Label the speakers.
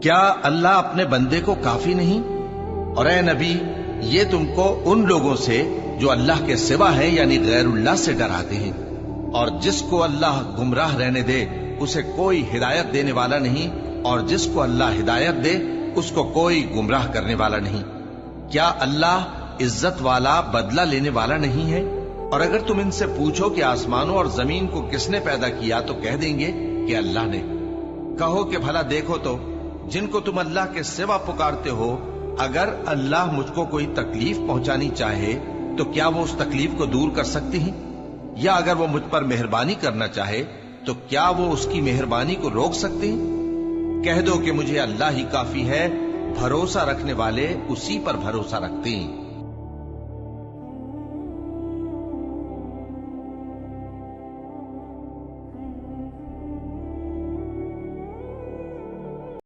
Speaker 1: क्या अल्लाह अपने बंदे को काफी नहीं? और ए नबी, ये तुमको उन लोगों से जो अल्लाह के सिवा है यानी गैरुल्लाह से डराते हैं, और जिसको अल्लाह गुमराह रहने दे उसे कोई हिदायत देने वाला नहीं, और जिसको अल्लाह हिदायत दे उसको कोई गुमराह करने वाला नहीं। क्या अल्लाह इज्जत वाला, बदला लेने वाला नहीं है? और अगर तुम इनसे पूछो कि आसमानों और जमीन को किसने पैदा किया, तो कह देंगे कि अल्लाह ने। कहो कि भला देखो तो, जिनको तुम अल्लाह के सिवा पुकारते हो, अगर अल्लाह मुझको कोई तकलीफ पहुंचानी चाहे तो क्या वो उस तकलीफ को दूर कर सकते हैं? या अगर वो मुझ पर मेहरबानी करना चाहे तो क्या वो उसकी मेहरबानी को रोक सकते हैं? कह दो कि मुझे अल्लाह ही काफी है, भरोसा रखने वाले उसी पर भरोसा रखते हैं।